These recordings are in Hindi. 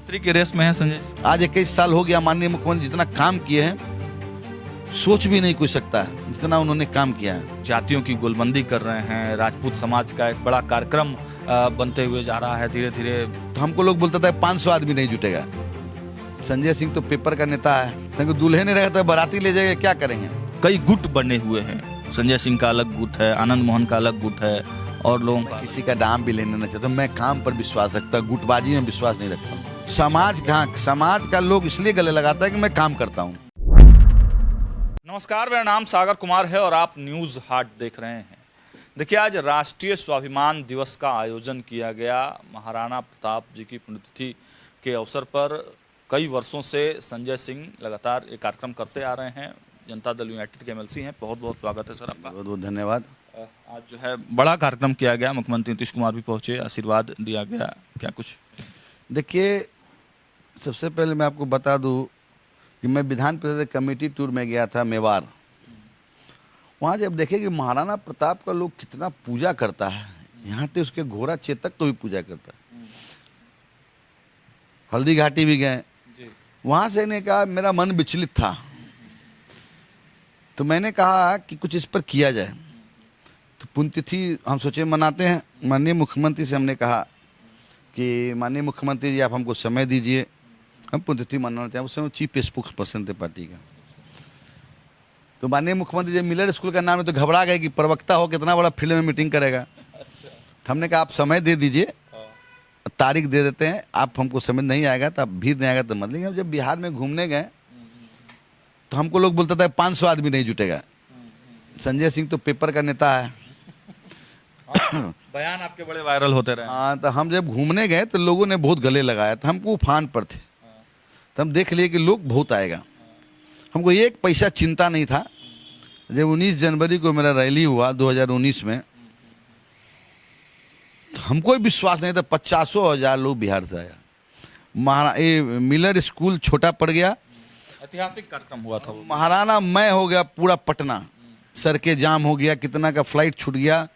मंत्री के रेस में है संजय जी। आज 21 साल हो गया, माननीय मुख्यमंत्री जितना काम किए हैं सोच भी नहीं कोई सकता है जितना उन्होंने काम किया है। जातियों की गोलबंदी कर रहे हैं, राजपूत समाज का एक बड़ा कार्यक्रम बनते हुए जा रहा है धीरे धीरे। तो हमको लोग बोलता था 500 आदमी नहीं जुटेगा। संजय सिंह तो पेपर का नेता है, तो दूल्हे नहीं रहेगा तो बाराती ले जाएगा, क्या करेंगे। कई गुट बने हुए हैं, संजय सिंह का अलग गुट है, आनंद मोहन का अलग गुट है और लोगों का। किसी का नाम भी लेना नहीं चाहता। मैं काम पर विश्वास रखता हूँ, गुटबाजी में विश्वास नहीं रखता हूँ। समाज का लोग इसलिए गले लगाता है कि मैं काम करता हूँ। नमस्कार, मेरा नाम सागर कुमार है और आप न्यूज़ हाट देख रहे हैं। देखिए, आज राष्ट्रीय स्वाभिमान दिवस का आयोजन किया गया। महाराणा प्रताप जी की पुण्यतिथि के अवसर पर कई वर्षों से संजय सिंह लगातार ये कार्यक्रम करते आ रहे हैं। जनता दल यूनाइटेड के एमएलसी हैं। बहुत बहुत स्वागत है सर आपका। बहुत बहुत धन्यवाद। आज जो है बड़ा कार्यक्रम किया गया, मुख्यमंत्री नीतीश कुमार भी पहुंचे, आशीर्वाद दिया गया, क्या कुछ? देखिए, सबसे पहले मैं आपको बता दूं कि मैं विधान परिषद कमेटी टूर में गया था मेवाड़। वहाँ जब देखे कि महाराणा प्रताप का लोग कितना पूजा करता है, यहाँ तो उसके घोड़ा चेतक को भी पूजा करता है। हल्दी घाटी भी गए, वहाँ से ने कहा मेरा मन विचलित था, तो मैंने कहा कि कुछ इस पर किया जाए। तो पुण्यतिथि हम सोचे मनाते हैं। माननीय मुख्यमंत्री से हमने कहा कि माननीय मुख्यमंत्री जी आप हमको समय दीजिए, हम पुण्यतिथि मनाना चाहें। उस समय चीफ स्पोक्स पर्सन थे पार्टी का। तो माननीय मुख्यमंत्री जब मिलर स्कूल का नाम है तो घबरा गए कि प्रवक्ता हो कितना बड़ा फील्ड में मीटिंग करेगा। तो हमने कहा आप समय दे दीजिए, तारीख दे देते हैं, आप हमको समझ नहीं आएगा तो आप भीड़ नहीं आएगा तो मत लेंगे। जब बिहार में घूमने गए तो हमको लोग बोलता था 500 आदमी नहीं जुटेगा। संजय सिंह तो पेपर का नेता है। बयान आपके बड़े वायरल होते रहे। हाँ, तो हम जब घूमने गए तो लोगों ने बहुत गले लगाया था। हमको उफान पर थे, तो हम देख लिए कि लोग बहुत आएगा। हमको एक पैसा चिंता नहीं था। जब 19 जनवरी को मेरा रैली हुआ 2019 में, तो हमको विश्वास नहीं था 50,000 लोग बिहार से आया। मिलर स्कूल छोटा पड़ गया, ऐतिहासिक कार्यक्रम हुआ था वो। महाराणा मैं हो गया पूरा पटना, सड़कें जाम हो गया, कितना का फ्लाइट छूट गया।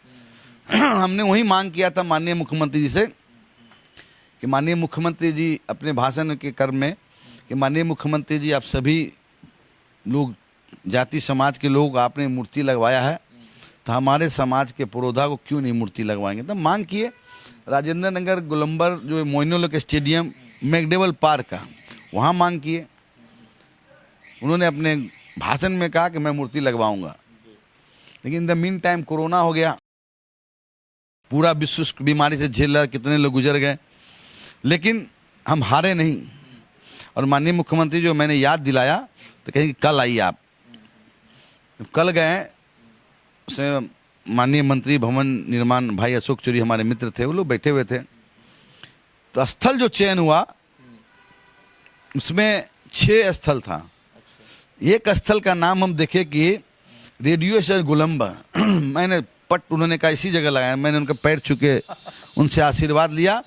हमने वही मांग किया था माननीय मुख्यमंत्री जी से कि माननीय मुख्यमंत्री जी अपने भाषण के क्रम में कि माननीय मुख्यमंत्री जी आप सभी लोग जाति समाज के लोग आपने मूर्ति लगवाया है, तो हमारे समाज के पुरोधा को क्यों नहीं मूर्ति लगवाएंगे। तो मांग किए। राजेंद्र नगर गोलंबर जो मोइनो के स्टेडियम मैकडेवल पार्क का, वहाँ मांग किए। उन्होंने अपने भाषण में कहा कि मैं मूर्ति लगवाऊंगा, लेकिन in the mean time corona हो गया। पूरा विश्व उस बीमारी से झेल रहा, कितने लोग गुजर गए, लेकिन हम हारे नहीं। और माननीय मुख्यमंत्री जो मैंने याद दिलाया तो कहे कि कल आइए आप। कल गए, उसमें माननीय मंत्री भवन निर्माण भाई अशोक चौरी हमारे मित्र थे, वो लोग बैठे हुए थे। तो स्थल जो चयन हुआ उसमें 6 स्थल था। एक स्थल का नाम हम देखे कि रेडियो स्टेशन गोलंबर। मैंने पट उन्होंने कहा इसी जगह लगाया, मैंने उनके पैर छुके उनसे आशीर्वाद लिया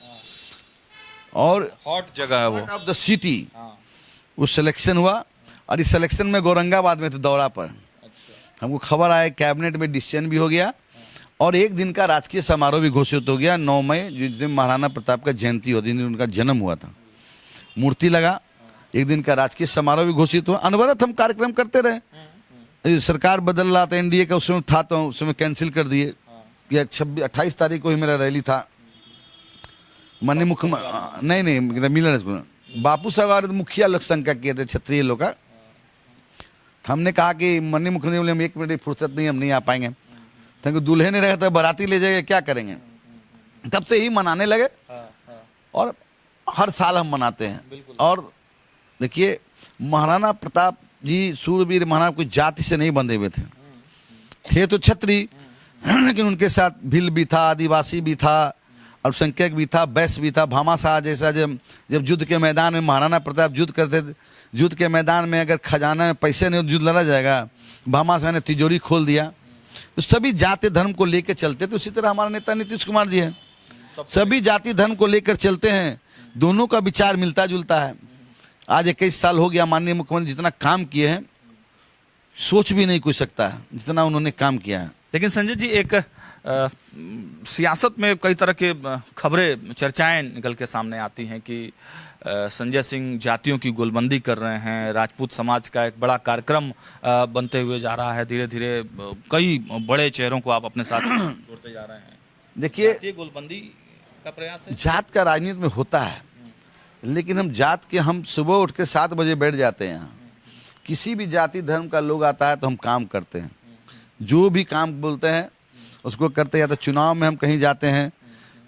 और हॉट जगह है वो, ऑफ द सिटी वो सिलेक्शन हुआ। और इस सिलेक्शन में गौरंगाबाद में थे दौरा पर। हमको खबर आया कैबिनेट में डिसीजन भी हो गया और एक दिन का राजकीय समारोह भी घोषित हो गया 9 मई, जिस दिन महाराणा प्रताप का जयंती हो, दिन उनका जन्म हुआ था। मूर्ति लगा, एक दिन का राजकीय समारोह भी घोषित हुआ। अनवरत हम कार्यक्रम करते रहे। सरकार बदल रहा था, एनडीए का उसमें था तो उसमें कैंसिल कर दिए। 28 तारीख को ही मेरा रैली था। माननीय मुख्यमंत्री नहीं मिलर बापू साहब मुखिया लोग शंका किए थे क्षत्रिय लोग का। हमने कहा कि माननीय मुख्यमंत्री बोले हम 1 मिनट फुर्सत नहीं, हम नहीं आ पाएंगे। तो दूल्हे नहीं रहेगा तो बाराती ले जाएगा, क्या करेंगे। तब से ही मनाने लगे और हर साल हम मनाते हैं। और देखिए, महाराणा प्रताप जी सूरवीर महाराणा कोई जाति से नहीं बंधे हुए थे तो क्षत्रिय, लेकिन उनके साथ भील भी था, आदिवासी भी था, अल्पसंख्यक भी था, वैश्य भी था। भामाशाह जैसा जब युद्ध के मैदान में महाराणा प्रताप युद्ध करते थे, युद्ध के मैदान में अगर खजाना में पैसे नहीं युद्ध लड़ा जाएगा, भामाशाह ने तिजोरी खोल दिया। तो सभी जाति धर्म को लेकर चलते थे। उसी तरह हमारा नेता नीतीश कुमार जी हैं, सभी जाति धर्म को लेकर चलते हैं। दोनों का विचार मिलता जुलता है। आज 21 साल हो गया, माननीय मुख्यमंत्री जितना काम किए हैं सोच भी नहीं कोई सकता है जितना उन्होंने काम किया है। लेकिन संजय जी, एक सियासत में कई तरह के खबरें चर्चाएं निकल के सामने आती हैं कि संजय सिंह जातियों की गोलबंदी कर रहे हैं, राजपूत समाज का एक बड़ा कार्यक्रम बनते हुए जा रहा है, धीरे धीरे कई बड़े चेहरों को आप अपने साथ जोड़ते जा रहे हैं। देखिए, गोलबंदी का प्रयास है। जात का राजनीति में होता है, लेकिन हम सुबह उठ के 7 बजे बैठ जाते हैं यहाँ। किसी भी जाति धर्म का लोग आता है तो हम काम करते हैं, जो भी काम बोलते हैं उसको करते हैं। या तो चुनाव में हम कहीं जाते हैं,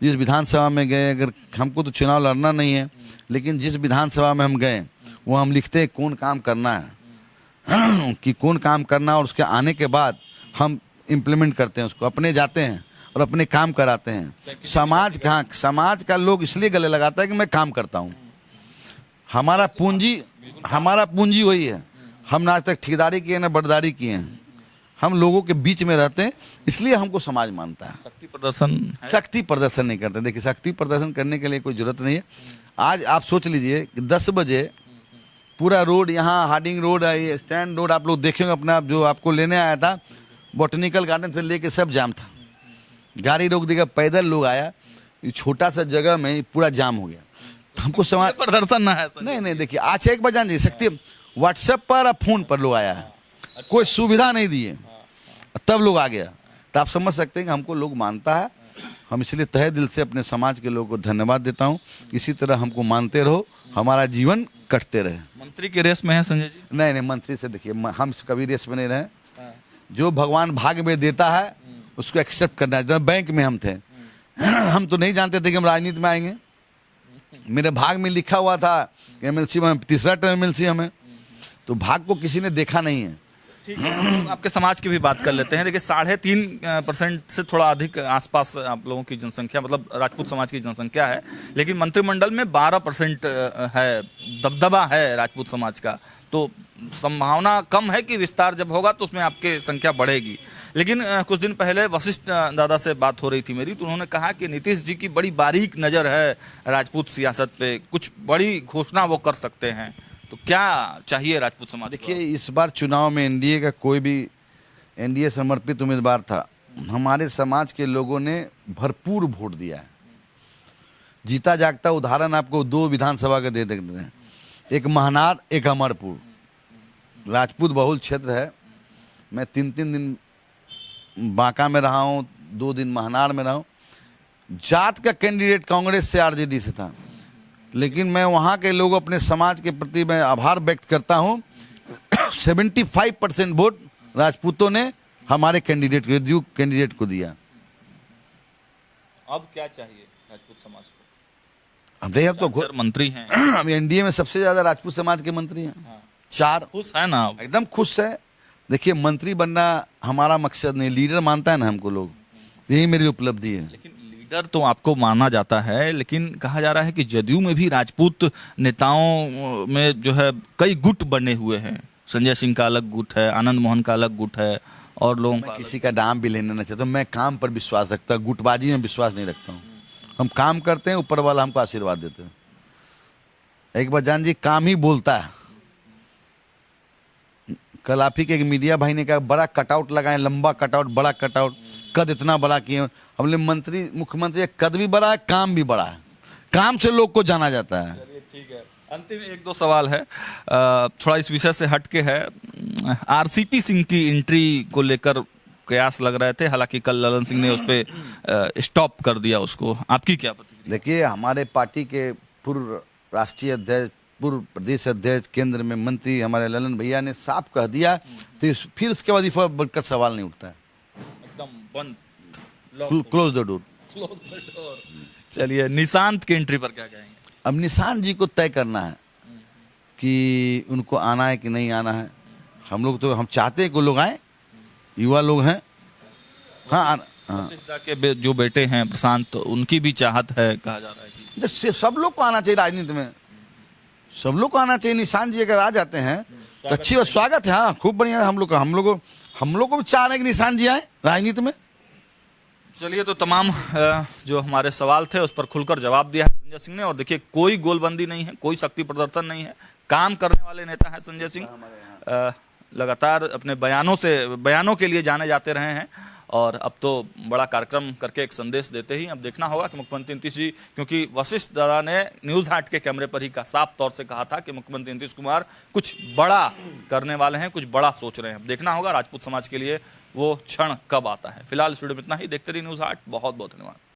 जिस विधानसभा में गए, अगर हमको तो चुनाव लड़ना नहीं है, लेकिन जिस विधानसभा में हम गए वो हम लिखते हैं कौन काम करना है कि कौन काम करना, और उसके आने के बाद हम इम्प्लीमेंट करते हैं उसको, अपने जाते हैं और अपने काम कराते हैं। समाज का लोग इसलिए गले लगाता है कि मैं काम करता हूँ। हमारा पूंजी वही है। हम ना आज तक ठेकेदारी किए ना बर्दारी किए हैं, हम लोगों के बीच में रहते हैं, इसलिए हमको समाज मानता है। शक्ति प्रदर्शन नहीं करते। देखिए, शक्ति प्रदर्शन करने के लिए कोई जरूरत नहीं है। आज आप सोच लीजिए कि 10 बजे पूरा रोड, यहाँ हार्डिंग रोड है, ये स्टैंड रोड आप लोग देखेंगे अपना, जो आपको लेने आया था बॉटनिकल गार्डन से लेके सब जाम था। गाड़ी रोक देगा, पैदल लोग आया, ये छोटा सा जगह में पूरा जाम हो गया। तो हमको समाज प्रदर्शन ना है। नहीं, देखिए, आज एक बजा नहीं सकती, व्हाट्सएप पर और फोन पर लोग आया है, कोई सुविधा नहीं दिए, तब लोग आ गया। तो आप समझ सकते हैं कि हमको लोग मानता है। हम इसलिए तहे दिल से अपने समाज के लोगों को धन्यवाद देता हूँ। इसी तरह हमको मानते रहो, हमारा जीवन कटते रहे। मंत्री के रेस में है संजय जी? नहीं, मंत्री से देखिए, हम कभी रेस में नहीं रहे। जो भगवान भाग्य में देता है उसको एक्सेप्ट करना है। जब बैंक में हम थे, हम तो नहीं जानते थे कि हम राजनीति में आएंगे। मेरे भाग में लिखा हुआ था कि एमएलसी में तीसरा टर्म एमएलसी हमें, तो भाग को किसी ने देखा नहीं है। ठीक है, आपके समाज की भी बात कर लेते हैं। देखिए, 3.5% से थोड़ा अधिक आसपास आप लोगों की जनसंख्या, मतलब राजपूत समाज की जनसंख्या है, लेकिन मंत्रिमंडल में 12% है, दबदबा है राजपूत समाज का। तो संभावना कम है कि विस्तार जब होगा तो उसमें आपकी संख्या बढ़ेगी। लेकिन कुछ दिन पहले वशिष्ठ दादा से बात हो रही थी मेरी, तो उन्होंने कहा कि नीतीश जी की बड़ी बारीक नज़र है राजपूत सियासत पे, कुछ बड़ी घोषणा वो कर सकते हैं। तो क्या चाहिए राजपूत समाज? देखिए, इस बार चुनाव में एनडीए का कोई भी एनडीए समर्पित उम्मीदवार था, हमारे समाज के लोगों ने भरपूर वोट दिया है। जीता जागता उदाहरण आपको 2 विधानसभा के दे देते हैं, एक महनार, एक अमरपुर। राजपूत बहुल क्षेत्र है। मैं 3 दिन बांका में रहा हूँ, 2 दिन महनार में रहा हूँ। जात का कैंडिडेट कांग्रेस से आरजेडी से था, लेकिन मैं वहाँ के लोग, अपने समाज के प्रति मैं आभार व्यक्त करता हूँ। 75% वोट राजपूतों ने हमारे कैंडिडेट को दिया। अब क्या चाहिए राजपूत समाज को? हम तो मंत्री हैं, हम एनडीए में सबसे ज्यादा राजपूत समाज के मंत्री हैं। 4 खुश है ना? एकदम खुश है। देखिए, मंत्री बनना हमारा मकसद नहीं, लीडर मानता है ना हमको लोग, यही मेरी उपलब्धि है। लेकिन लीडर तो आपको माना जाता है, लेकिन कहा जा रहा है कि जदयू में भी राजपूत नेताओं में जो है कई गुट बने हुए हैं। संजय सिंह का अलग गुट है, आनंद मोहन का अलग गुट है, और लोगों का किसी का नाम भी लेना नहीं चाहता। मैं काम पर विश्वास रखता हूँ, गुटबाजी में विश्वास नहीं रखता हूँ। हम काम करते हैं, ऊपर वाला हमको आशीर्वाद देते हैं। एक बार जान जी, काम ही बोलता है। कल आप ही के एक मीडिया भाई ने कहा बड़ा कटआउट लगाए, लंबा कटआउट, बड़ा कटआउट, कद इतना बड़ा किए। हमने मुख्यमंत्री कद भी बड़ा है, काम भी बड़ा है। काम से लोग को जाना जाता है। ठीक है, अंतिम 1-2 सवाल है, थोड़ा इस विषय से हट के है। आरसीपी सिंह की एंट्री को लेकर कयास लग रहे थे, हालांकि कल ललन सिंह ने उस पर स्टॉप कर दिया उसको। आपकी क्या प्रतिक्रिया? देखिए, हमारे पार्टी के पूर्व राष्ट्रीय अध्यक्ष, पूर्व प्रदेश अध्यक्ष, केंद्र में मंत्री हमारे ललन भैया ने साफ कह दिया, तो फिर उसके बाद इफा बढ़कर सवाल नहीं उठता है। एकदम बंद, क्लोज द डोर। चलिए, निशांत की एंट्री पर क्या कहेंगे? अब निशांत जी को तय करना है कि उनको आना है कि नहीं आना है। हम चाहते हैं कि लोग आए, युवा लोग हैं। हाँ, के जो बेटे हैं प्रशांत, तो उनकी भी चाहत है, कहा जा रहा है कि सब लोग को आना चाहिए राजनीति में, सब लोग को आना चाहिए। निशांत जी अगर आ जाते हैं तो अच्छी बात, स्वागत है। हाँ, खूब बढ़िया। हम लोग को भी चाह रहे हैं कि निशांत जी आए राजनीति में। चलिए, तो तमाम जो हमारे सवाल थे उस पर खुलकर जवाब दिया है संजय सिंह ने। और देखिए, कोई गोलबंदी नहीं है, कोई शक्ति प्रदर्शन नहीं है, काम करने वाले नेता है संजय सिंह। लगातार अपने बयानों के लिए जाने जाते रहे हैं और अब तो बड़ा कार्यक्रम करके एक संदेश देते ही अब देखना होगा कि मुख्यमंत्री नीतीश जी, क्योंकि वशिष्ठ दादा ने न्यूज़ हाट के कैमरे पर ही साफ तौर से कहा था कि मुख्यमंत्री नीतीश कुमार कुछ बड़ा करने वाले हैं, कुछ बड़ा सोच रहे हैं। अब देखना होगा राजपूत समाज के लिए वो क्षण कब आता है। फिलहाल इस वीडियो में इतना ही। देखते रहिए न्यूज़ हाट। बहुत बहुत धन्यवाद।